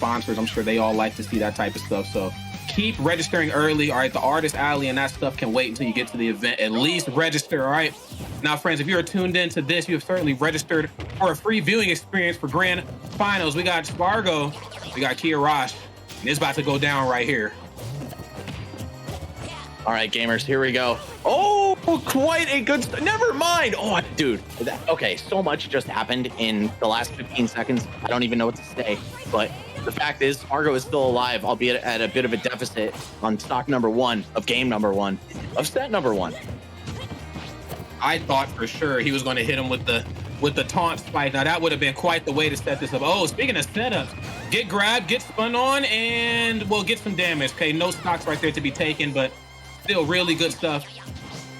sponsors. I'm sure they all like to see that type of stuff. So keep registering early. All right, the artist alley and that stuff can wait until you get to the event. At least register. All right. Now, friends, if you are tuned in to this, you have certainly registered for a free viewing experience for grand finals. We got Spargo, we got Kiyarash, and it's about to go down right here. All right, gamers, here we go. Oh, quite a good, never mind. Oh, dude, okay, so much just happened in the last 15 seconds. I don't even know what to say, but the fact is Spargo is still alive, albeit at a bit of a deficit on stock number 1 of game number 1 of set number 1. I thought for sure he was going to hit him with the taunt spike. Now that would have been quite the way to set this up. Oh, speaking of setups, get grabbed, get spun on, and we'll get some damage. Okay, no stocks right there to be taken, but still really good stuff.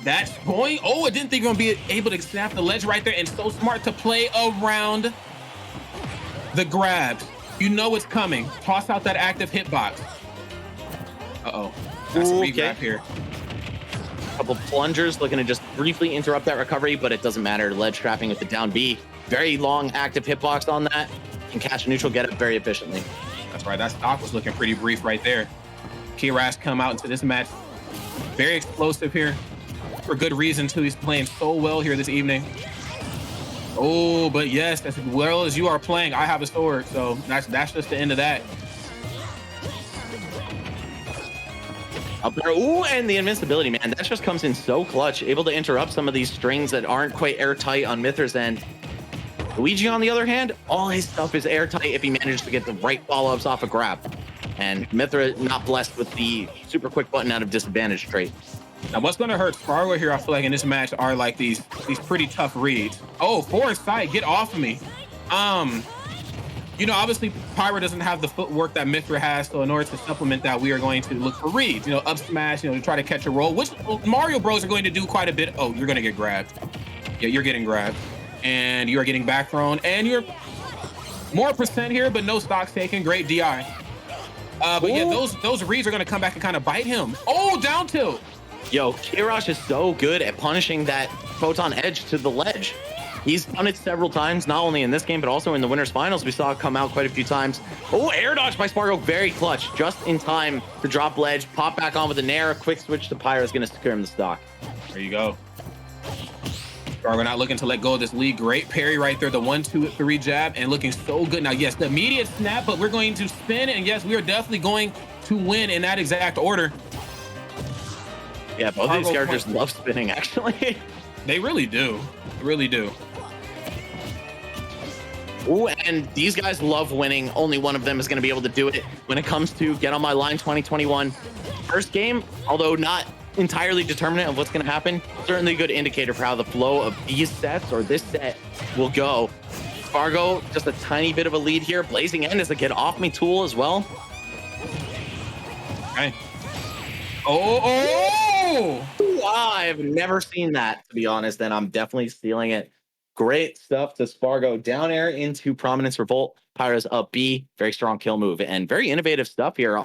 That's going. Oh, I didn't think we were going to be able to snap the ledge right there, and so smart to play around the grabs. You know it's coming. Toss out that active hitbox. Uh-oh. That's a re-grab here. Couple plungers looking to just briefly interrupt that recovery, but it doesn't matter. Ledge trapping with the down B. Very long active hitbox on that. Can catch a neutral, get it very efficiently. That's right. That stock was looking pretty brief right there. Kiyarash come out into this match. Very explosive here. For good reason, too. He's playing so well here this evening. Oh, but yes, as well as you are playing, I have a sword. So that's just the end of that. Up there. Ooh, and the invincibility, man. That just comes in so clutch. Able to interrupt some of these strings that aren't quite airtight on Mythra's end. Luigi, on the other hand, all his stuff is airtight if he manages to get the right follow-ups off a grab. And Mythra not blessed with the super quick button out of disadvantage trait. Now, what's going to hurt Spargo here, I feel like, in this match are like these pretty tough reads. Oh, forward sight, get off of me. You know, obviously, Pyra doesn't have the footwork that Mythra has, so in order to supplement that, we are going to look for reads. You know, up smash, you know, to try to catch a roll, which Mario Bros are going to do quite a bit. Oh, you're going to get grabbed. Yeah, you're getting grabbed. And you are getting back thrown. And you're more percent here, but no stocks taken. Great DI. But yeah, those reads are going to come back and kind of bite him. Oh, down tilt. Yo, Kiyarash is so good at punishing that photon edge to the ledge. He's done it several times, not only in this game, but also in the winners finals. We saw it come out quite a few times. Oh, air dodge by Spargo, very clutch. Just in time to drop ledge, pop back on with a nair. Quick switch to Pyra is going to secure him the stock. There you go. Spargo not looking to let go of this lead. Great parry right there. The 1-2-3 jab and looking so good. Now, yes, the immediate snap, but we're going to spin. And yes, we are definitely going to win in that exact order. Yeah, both these characters love spinning, actually. They really do. They really do. Ooh, and these guys love winning. Only one of them is going to be able to do it when it comes to Get On My Line 2021. First game, although not entirely determinant of what's going to happen, certainly a good indicator for how the flow of these sets or this set will go. Spargo, just a tiny bit of a lead here. Blazing End is a get off me tool as well. Okay. Oh! Wow, I've never seen that, to be honest, and I'm definitely stealing it. Great stuff to Spargo. Down air into Prominence Revolt. Pyra's up B. Very strong kill move and very innovative stuff here. I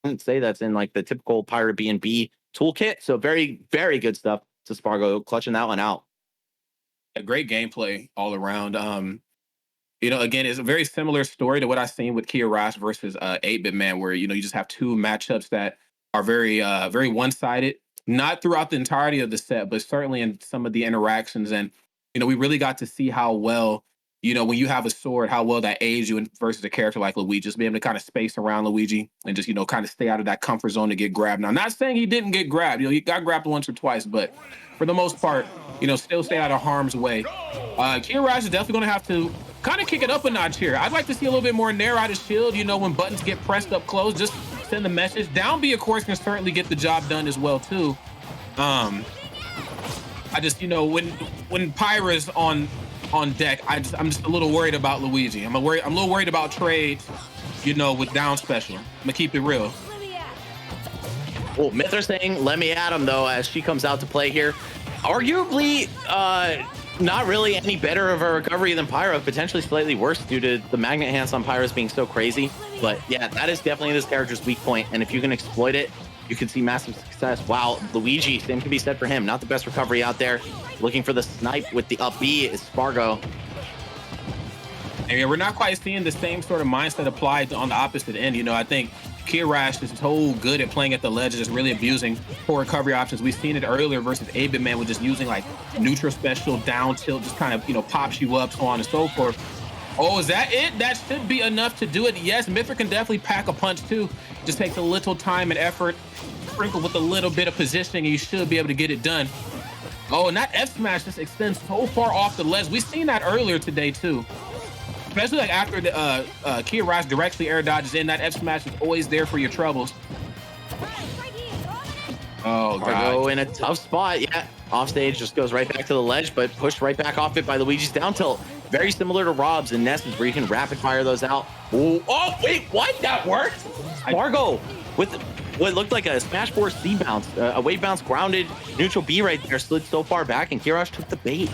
wouldn't say that's in like the typical Pyra B&B toolkit. So very, very good stuff to Spargo, clutching that one out. A great gameplay all around. You know, again, it's a very similar story to what I've seen with Kiyarash versus 8-Bit Man, where, you know, you just have two matchups that are very, very one-sided. Not throughout the entirety of the set, but certainly in some of the interactions. And you know, we really got to see how well, you know, when you have a sword, how well that aids you versus a character like Luigi. Just be able to kind of space around Luigi and just, you know, kind of stay out of that comfort zone to get grabbed. Now, not saying he didn't get grabbed. You know, he got grabbed once or twice, but for the most part, you know, still stay out of harm's way. Kiyarash is definitely going to have to kind of kick it up a notch here. I'd like to see a little bit more nair out of shield, you know, when buttons get pressed up close, just send the message. Down B, of course, can certainly get the job done as well, too. I just, you know, when Pyra's on deck, I'm just a little worried about Luigi. I'm a little worried about trades, you know, with down special. I'm gonna keep it real. Well, Mythra saying, let me at him, though, as she comes out to play here. Arguably, not really any better of a recovery than Pyra, potentially slightly worse due to the magnet hands on Pyra's being so crazy. But yeah, that is definitely this character's weak point, and if you can exploit it, you can see massive success. Wow, Luigi, same can be said for him. Not the best recovery out there. Looking for the snipe with the up B is Spargo. And yeah, we're not quite seeing the same sort of mindset applied on the opposite end. You know, I think Kiyarash is so good at playing at the ledge, just really abusing poor recovery options. We've seen it earlier versus 8-bit man with just using like neutral special, down tilt, just kind of, you know, pops you up, so on and so forth. Oh, is that it? That should be enough to do it. Yes, Mythra can definitely pack a punch too. Just takes a little time and effort, sprinkled with a little bit of positioning, and you should be able to get it done. Oh, and that F smash just extends so far off the ledge. We've seen that earlier today too. Especially like after the Kiyarash directly air dodges in, that F smash is always there for your troubles. Oh, Spargo in a tough spot. Yeah, off stage, just goes right back to the ledge, but pushed right back off it by Luigi's down tilt. Very similar to Rob's and Ness's, where you can rapid fire those out. Ooh. Oh, wait, what? That worked? Spargo with what looked like a Smash 4 C bounce, a wave bounce grounded neutral B right there, slid so far back, and Kiyarash took the bait.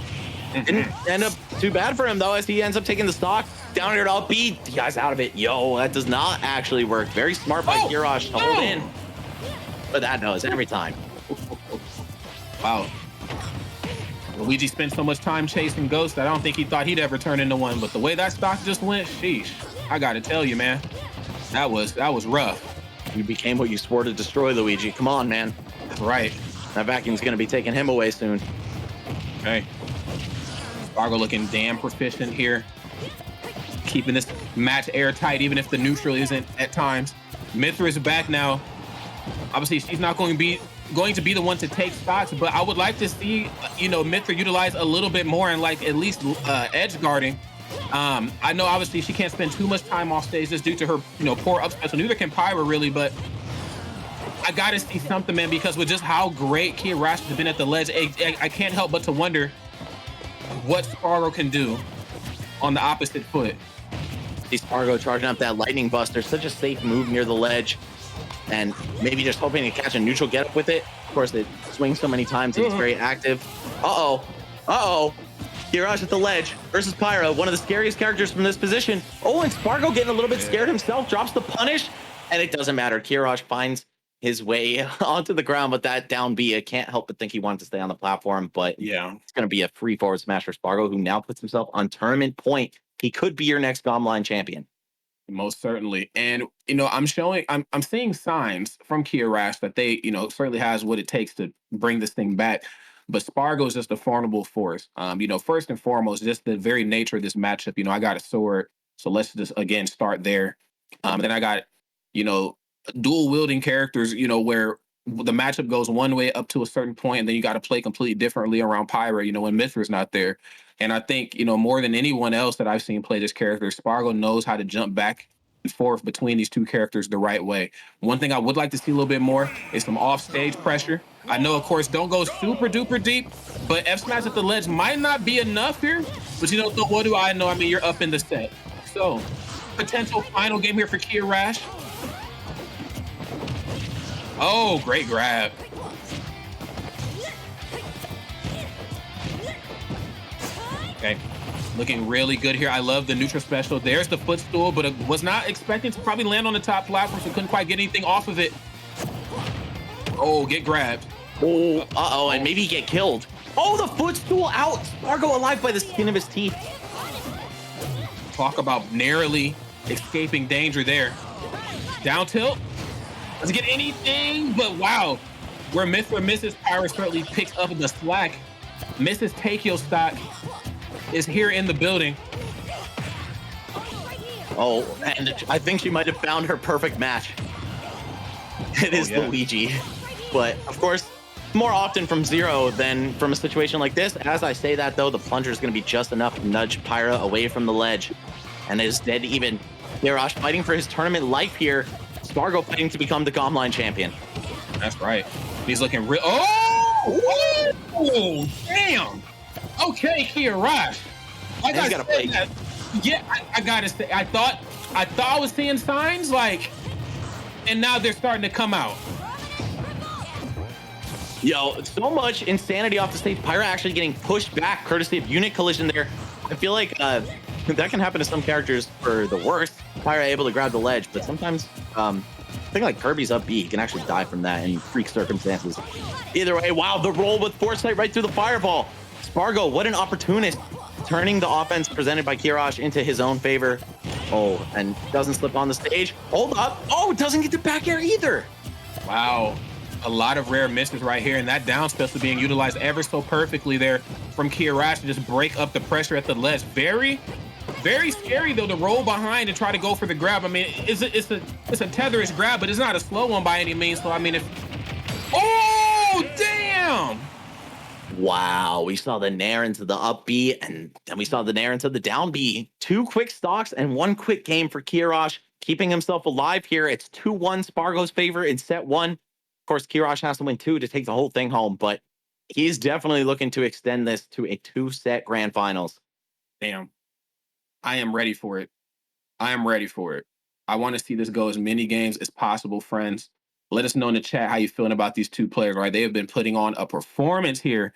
Didn't end up too bad for him though, as he ends up taking the stock down here to up B. The guy's out of it. Yo, that does not actually work. Very smart by Kiyarash to hold in. But that knows every time. Wow. Luigi spent so much time chasing ghosts that I don't think he thought he'd ever turn into one. But the way that stock just went, sheesh. I gotta tell you, man. That was rough. You became what you swore to destroy, Luigi. Come on, man. That's right. That vacuum's gonna be taking him away soon. Okay. Spargo looking damn proficient here. Keeping this match airtight, even if the neutral isn't at times. Mythra is back now. Obviously, she's not going to be the one to take spots, but I would like to see, you know, Mythra utilize a little bit more and like at least edge guarding. I know obviously she can't spend too much time off stage just due to her, you know, poor up special. Neither can Pyra really, but I gotta see something, man, because with just how great Kiyarash has been at the ledge, I can't help but to wonder what Spargo can do on the opposite foot. See Spargo charging up that lightning buster, such a safe move near the ledge, and maybe just hoping to catch a neutral get up with it. Of course, it swings so many times, it's very active. Kiyarash at the ledge versus Pyra, one of the scariest characters from this position. Oh, and Spargo getting a little bit scared himself, drops the punish, and it doesn't matter. Kiyarash finds his way onto the ground, but that down B, I can't help but think he wanted to stay on the platform, but yeah, it's going to be a free forward smash for Spargo, who now puts himself on tournament point. He could be your next GOML champion. Most certainly. And, you know, I'm seeing signs from Kiyarash that they, you know, certainly has what it takes to bring this thing back. But Spargo is just a formidable force. You know, first and foremost, just the very nature of this matchup. You know, I got a sword, so let's just, again, start there. Then I got, you know, dual wielding characters, you know, where the matchup goes one way up to a certain point, and then you got to play completely differently around Pyra, you know, when Mythra's not there. And I think, you know, more than anyone else that I've seen play this character, Spargo knows how to jump back and forth between these two characters the right way. One thing I would like to see a little bit more is some off-stage pressure. I know, of course, don't go super duper deep, but F smash at the ledge might not be enough here. But you know, what do I know? I mean, you're up in the set. So, potential final game here for Kiyarash. Oh, great grab. Okay, looking really good here. I love the neutral special. There's the footstool, but it was not expecting to probably land on the top platform, so couldn't quite get anything off of it. Oh, get grabbed. Oh, and maybe get killed. Oh, the footstool out. Spargo alive by the skin of his teeth. Talk about narrowly escaping danger there. Down tilt. Doesn't get anything, but wow. Where Mythra misses, Pyra certainly picks up the slack. Mrs. Takeo stock is here in the building. Oh, and I think she might have found her perfect match. It is Luigi. But, of course, more often from zero than from a situation like this. As I say that, though, the plunger is going to be just enough to nudge Pyra away from the ledge. And it is dead even. Kiyarash fighting for his tournament life here. Spargo fighting to become the GOML champion. That's right. He's looking real. Oh! Whoa! Damn! Okay, Kiyarash. I gotta play that. Yeah, I gotta say, I thought I was seeing signs, like, and now they're starting to come out. Yo, so much insanity off the stage. Pyra actually getting pushed back courtesy of unit collision there. I feel like that can happen to some characters for the worst. Pyra able to grab the ledge, but sometimes I think like Kirby's up B, he can actually die from that in freak circumstances. Either way, wow, the roll with foresight right through the fireball. Spargo, what an opportunist. turning the offense presented by Kiyarash into his own favor. Oh, and doesn't slip on the stage. Hold up. Oh, doesn't get the back air either. Wow. A lot of rare misses right here, and that down special being utilized ever so perfectly there from Kiyarash to just break up the pressure at the ledge. Very, very scary though to roll behind and try to go for the grab. I mean, it's a tetherish grab, but it's not a slow one by any means. So I mean, oh damn! Wow, we saw the nair into the up B, and then we saw the nair into the down B. 2 quick stocks and 1 quick game for Kiyarash, keeping himself alive here. It's 2-1 Spargo's favor in set 1. Of course, Kiyarash has to win 2 to take the whole thing home, but he's definitely looking to extend this to a 2-set grand finals. Damn. I am ready for it. I am ready for it. I want to see this go as many games as possible, friends. Let us know in the chat how you feeling about these two players, right? They have been putting on a performance here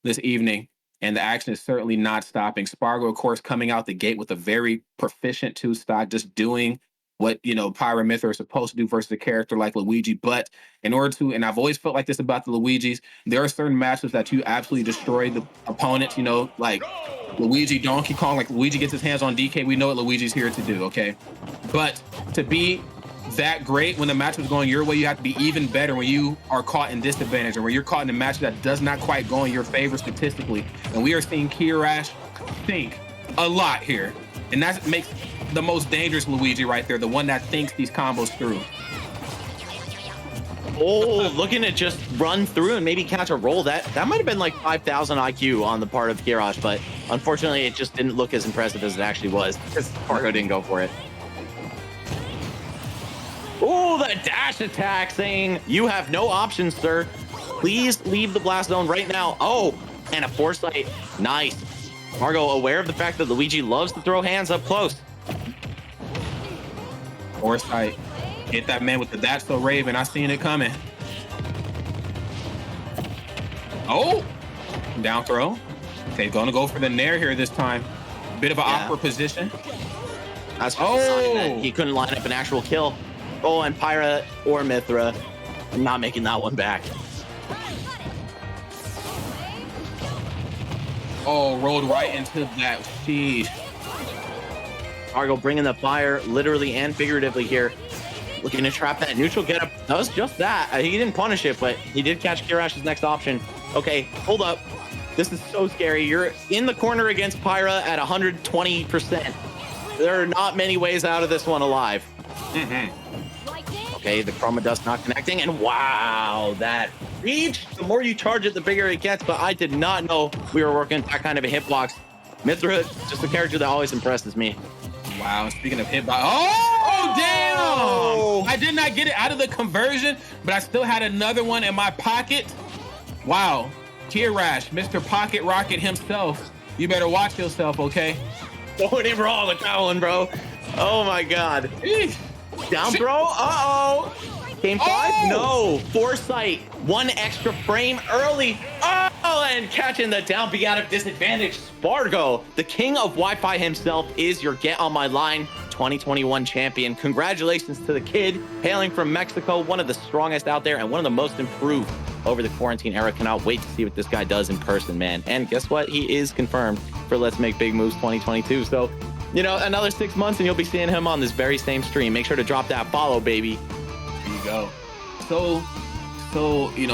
this evening, and the action is certainly not stopping. Spargo, of course, coming out the gate with a very proficient 2-stock, just doing what, Pyra and Mythra are supposed to do versus a character like Luigi. But in order to, and I've always felt like this about the Luigis, there are certain matchups that you absolutely destroy the opponents, like Luigi Donkey Kong, like Luigi gets his hands on DK, we know what Luigi's here to do, okay? But to be that great when the match was going your way, you have to be even better when you are caught in disadvantage or when you're caught in a match that does not quite go in your favor statistically. And we are seeing Kiyarash think a lot here. And that makes the most dangerous Luigi right there, the one that thinks these combos through. Oh, looking to just run through and maybe catch a roll. That might have been like 5,000 IQ on the part of Kiyarash, but unfortunately it just didn't look as impressive as it actually was because Spargo didn't go for it. Oh, the dash attack saying, you have no options, sir. Please leave the blast zone right now. Oh, and a foresight. Nice. Spargo aware of the fact that Luigi loves to throw hands up close. Foresight. Hit that man with the That's So Raven. I seen it coming. Oh, down throw. Okay, gonna go for the nair here this time. Bit of an awkward position. That's just a sign that he couldn't line up an actual kill. Oh, and Pyra or Mythra not making that one back. Oh, rolled right into that. Sheesh. Spargo bringing the fire literally and figuratively here. Looking to trap that neutral getup. Does just that. He didn't punish it, but he did catch Kirash's next option. Okay, hold up. This is so scary. You're in the corner against Pyra at 120%. There are not many ways out of this one alive. Okay, the Chroma Dust not connecting, and wow, that reach. The more you charge it, the bigger it gets, but I did not know we were working that kind of a hitbox. Mythra, just a character that always impresses me. Wow, speaking of hitbox. Oh, damn! I did not get it out of the conversion, but I still had another one in my pocket. Wow, Kiyarash, Mr. Pocket Rocket himself. You better watch yourself, okay? Going in raw with that one, bro. Oh my God. Down throw. Uh-oh. Game 5? No. Foresight. 1 extra frame early. Oh, and catching the down B out of disadvantage. Spargo, the king of Wi-Fi himself, is your Get On My Line 2021 champion. Congratulations to the kid, hailing from Mexico, one of the strongest out there and one of the most improved over the quarantine era. Cannot wait to see what this guy does in person, man. And guess what? He is confirmed for Let's Make Big Moves 2022. So, another 6 months and you'll be seeing him on this very same stream. Make sure to drop that follow, baby. There you go. So,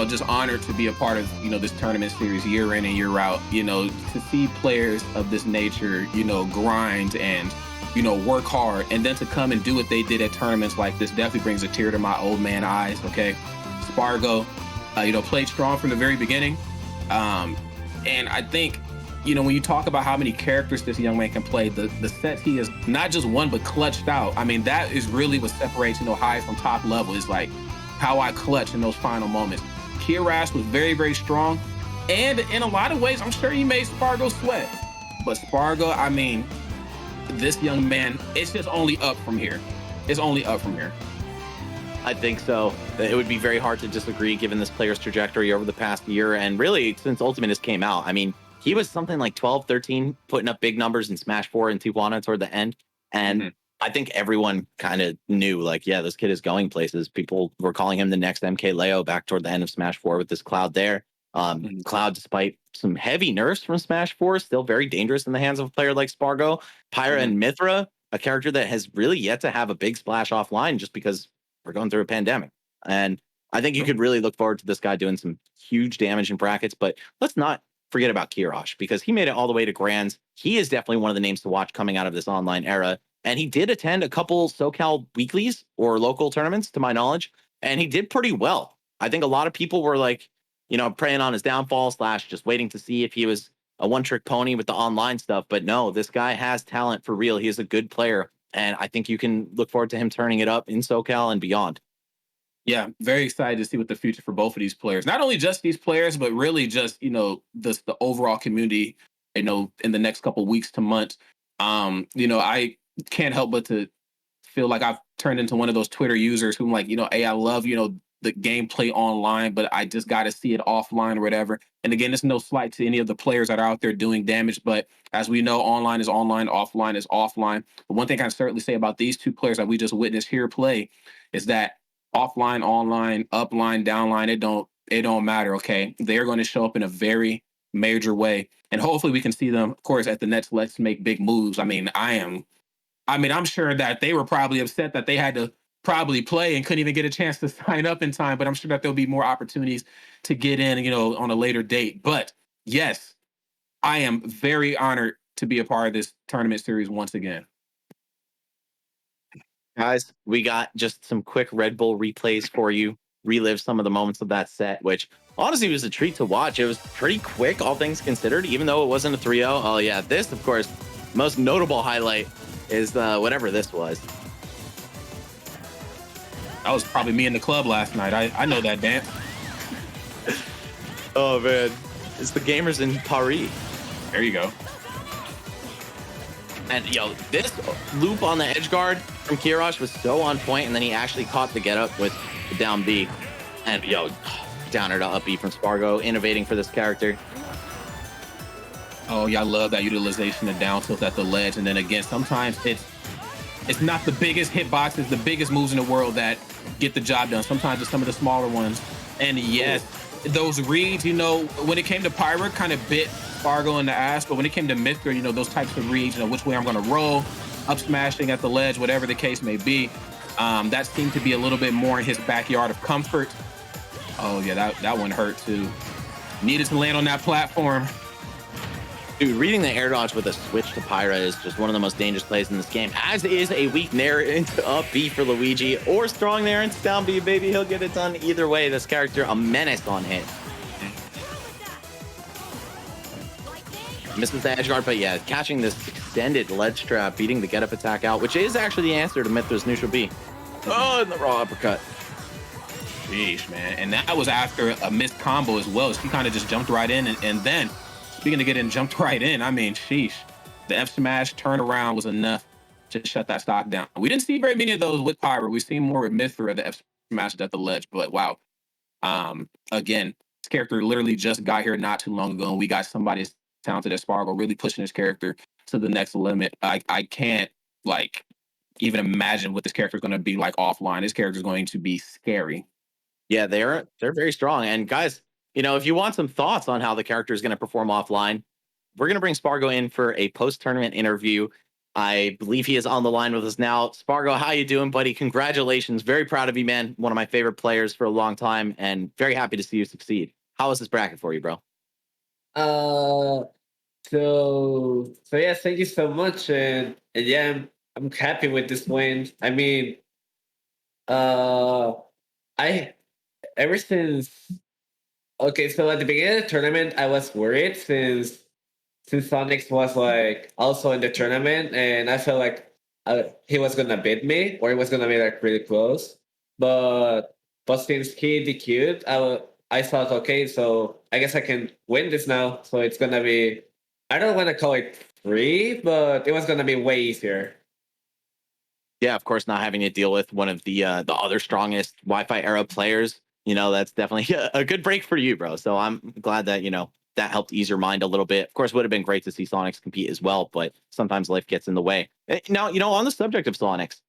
just honored to be a part of, this tournament series year in and year out, to see players of this nature, grind and, work hard, and then to come and do what they did at tournaments like this definitely brings a tear to my old man eyes, okay? Spargo, played strong from the very beginning. And I think, when you talk about how many characters this young man can play, the sets he has not just won, but clutched out. I mean, that is really what separates, high from top level, is like how I clutch in those final moments. Kiyarash was very, very strong. And in a lot of ways, I'm sure he made Spargo sweat. But Spargo, I mean, this young man, it's just only up from here. It's only up from here. I think so. It would be very hard to disagree given this player's trajectory over the past year. And really, since Ultimatus came out, I mean, he was something like 12, 13, putting up big numbers in Smash 4 and Tijuana toward the end. And I think everyone kind of knew, like, yeah, this kid is going places. People were calling him the next MK Leo back toward the end of Smash 4 with this cloud there. Mhm. Cloud, despite some heavy nerfs from Smash 4, still very dangerous in the hands of a player like Spargo. Pyra Mhm. and Mythra, a character that has really yet to have a big splash offline just because we're going through a pandemic. And I think you True. could really look forward to this guy doing some huge damage in brackets. But let's not forget about Kiyarash because he made it all the way to Grands. He is definitely one of the names to watch coming out of this online era. And he did attend a couple SoCal weeklies or local tournaments, to my knowledge, and he did pretty well. I think a lot of people were like, preying on his downfall slash just waiting to see if he was a one trick pony with the online stuff. But no, this guy has talent for real. He is a good player. And I think you can look forward to him turning it up in SoCal and beyond. Yeah, very excited to see what the future for both of these players. Not only just these players, but really just the overall community. In the next couple weeks to months. I can't help but to feel like I've turned into one of those Twitter users who like, hey, I love, the gameplay online, but I just got to see it offline or whatever. And again, it's no slight to any of the players that are out there doing damage, but as we know, online is online, offline is offline. But one thing I can certainly say about these two players that we just witnessed here play is that offline, online, upline, downline, it don't matter. Okay, they're going to show up in a very major way, and hopefully we can see them, of course, at the next Let's Make Big Moves. I'm sure that they were probably upset that they had to probably play and couldn't even get a chance to sign up in time. But I'm sure that there'll be more opportunities to get in, on a later date. But yes, I am very honored to be a part of this tournament series once again. Guys, we got just some quick Red Bull replays for you. Relive some of the moments of that set, which honestly was a treat to watch. It was pretty quick, all things considered, even though it wasn't a 3-0. Oh, yeah. This, of course, most notable highlight is whatever this was. That was probably me in the club last night. I know that dance. Oh, man. It's the gamers in Paris. There you go. And, this loop on the edge guard from Kiyarash was so on point, and then he actually caught the get up with the down B. And, downer to up B from Spargo, innovating for this character. Oh, yeah, I love that utilization of down tilt at the ledge. And then again, sometimes it's not the biggest hitboxes, the biggest moves in the world that get the job done. Sometimes it's some of the smaller ones. And yes, those reads, when it came to Pyra, kind of bit Spargo in the ass. But when it came to Mythra, those types of reads, which way I'm going to roll, up smashing at the ledge, whatever the case may be, that seemed to be a little bit more in his backyard of comfort. Oh, yeah, that one hurt too. Needed to land on that platform. Dude, reading the air dodge with a switch to Pyra is just one of the most dangerous plays in this game, as is a weak nair into up B for Luigi, or strong nair into down B, baby. He'll get it done either way. This character, a menace on hit. Misses the edge guard, but yeah, catching this extended ledge trap, beating the get up attack out, which is actually the answer to Mythra's neutral B. Oh, and the raw uppercut. Sheesh, man. And that was after a missed combo as well. She kind of just jumped right in. And then, speaking of getting jumped right in, sheesh. The F smash turnaround was enough to shut that stock down. We didn't see very many of those with Pyra. We've seen more with Mythra, the F smash at the ledge. But wow. Again, this character literally just got here not too long ago. And we got somebody as talented as Spargo really pushing his character to the next limit. I can't, even imagine what this character is going to be like offline. This character is going to be scary. Yeah, they're very strong. And guys, if you want some thoughts on how the character is going to perform offline, we're going to bring Spargo in for a post-tournament interview. I believe he is on the line with us now. Spargo, how you doing, buddy? Congratulations. Very proud of you, man. One of my favorite players for a long time, and very happy to see you succeed. How was this bracket for you, bro? So yeah, thank you so much, and yeah, I'm happy with this win. Uh, I ever since okay, so at the beginning of the tournament, I was worried since Sonics was like also in the tournament, and I felt like he was gonna beat me or it was gonna be like really close. But since he DQ'd, I thought, okay, so I guess I can win this now. So it's gonna be, I don't want to call it free, but it was gonna be way easier. Yeah, of course, not having to deal with one of the other strongest Wi-Fi era players. That's definitely a good break for you, bro. So I'm glad that that helped ease your mind a little bit. Of course, would have been great to see Sonics compete as well, but sometimes life gets in the way. Now, on the subject of Sonics,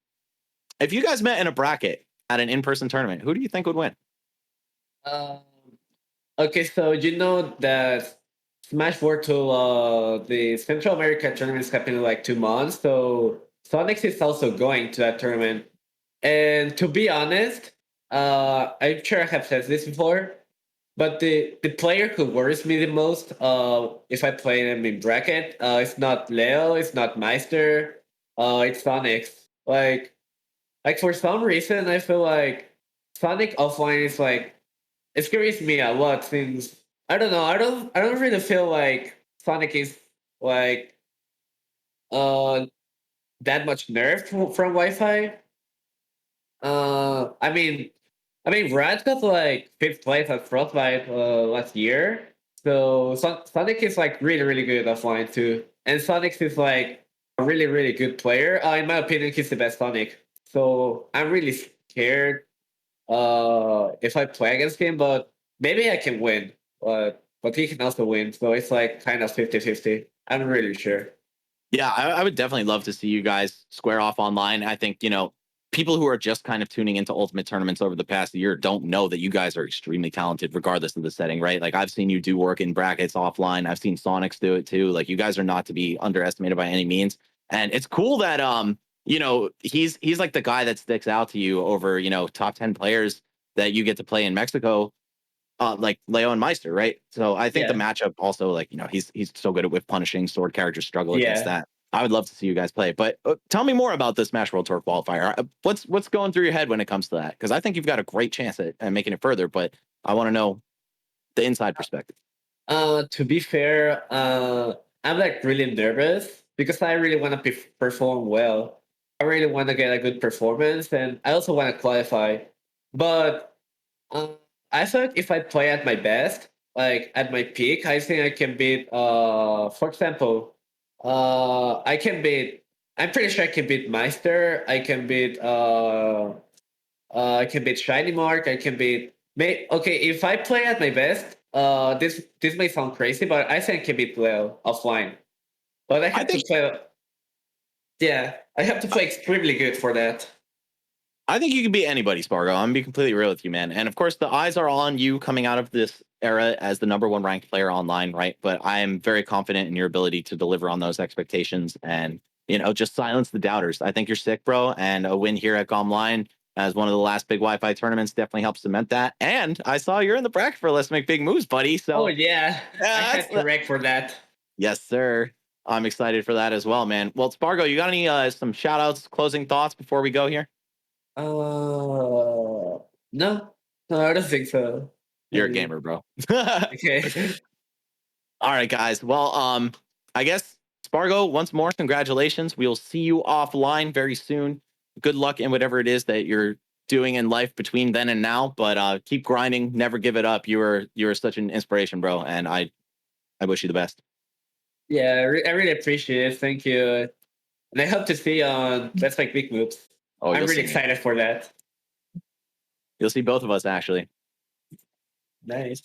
if you guys met in a bracket at an in-person tournament, who do you think would win? Um, Okay, so you know that Smash World Tour, the Central America tournament is happening in like 2 months. So Sonic is also going to that tournament. And to be honest, I'm sure I have said this before, but the player who worries me the most, if I play them in bracket, it's not Leo, it's not Meister, it's Sonic. Like for some reason, I feel like Sonic offline is like it scares me a lot since I don't know. I don't really feel like Sonic is like uh that much nerfed from Wi-Fi. I mean, Rad got like fifth place at Frostbite last year, so Sonic is like really really good offline too, and Sonic is like a really really good player. In my opinion, he's the best Sonic. So I'm really scared if I play against him, but maybe I can win. But he can also win, so it's like kind of 50-50. I'm really sure. Yeah, I would definitely love to see you guys square off online. I think, people who are just kind of tuning into Ultimate tournaments over the past year don't know that you guys are extremely talented, regardless of the setting, right? Like, I've seen you do work in brackets offline. I've seen Sonics do it too. Like, you guys are not to be underestimated by any means. And it's cool that, he's like the guy that sticks out to you over, top 10 players that you get to play in Mexico, like Leo and Meister, right? So I think the Yeah, matchup also, like, he's so good at whip punishing. Sword characters struggle against yeah. that. I would love to see you guys play, but tell me more about the Smash World Tour qualifier. What's going through your head when it comes to that? Because I think you've got a great chance at making it further, but I want to know the inside perspective. To be fair, I'm like really nervous because I really want to perform well. I really want to get a good performance, and I also want to qualify. But uh, I feel like if I play at my best, like at my peak, I think I can beat. For example, I can beat. I'm pretty sure I can beat Meister. I can beat Shiny Mark. I can beat. Okay, if I play at my best, this may sound crazy, but I think I can beat Leo offline. But I I have to think play. Yeah, I have to play extremely good for that. I think you can beat anybody, Spargo. I'm gonna be completely real with you, man. And of course, the eyes are on you coming out of this era as the number one ranked player online, right? But I am very confident in your ability to deliver on those expectations and just silence the doubters. I think you're sick, bro. And a win here at GOML as one of the last big Wi-Fi tournaments definitely helps cement that. And I saw you're in the bracket for Let's Make Big Moves, buddy. Oh So yeah, I that's had to wreck for that. yes, sir. I'm excited for that as well, man. Well, Spargo, you got any some shout outs, closing thoughts before we go here? No, no, I don't think so. I You're a mean, gamer, bro. okay. All right, guys. Well, I guess Spargo, once more, congratulations. We'll see you offline very soon. Good luck in whatever it is that you're doing in life between then and now. But keep grinding, never give it up. You are such an inspiration, bro. And I wish you the best. Yeah, I really appreciate it. Thank you. And I hope to see you on Let's Make Big Moves. Oh, I'm you'll really see me. excited for that. You'll see both of us actually. Nice.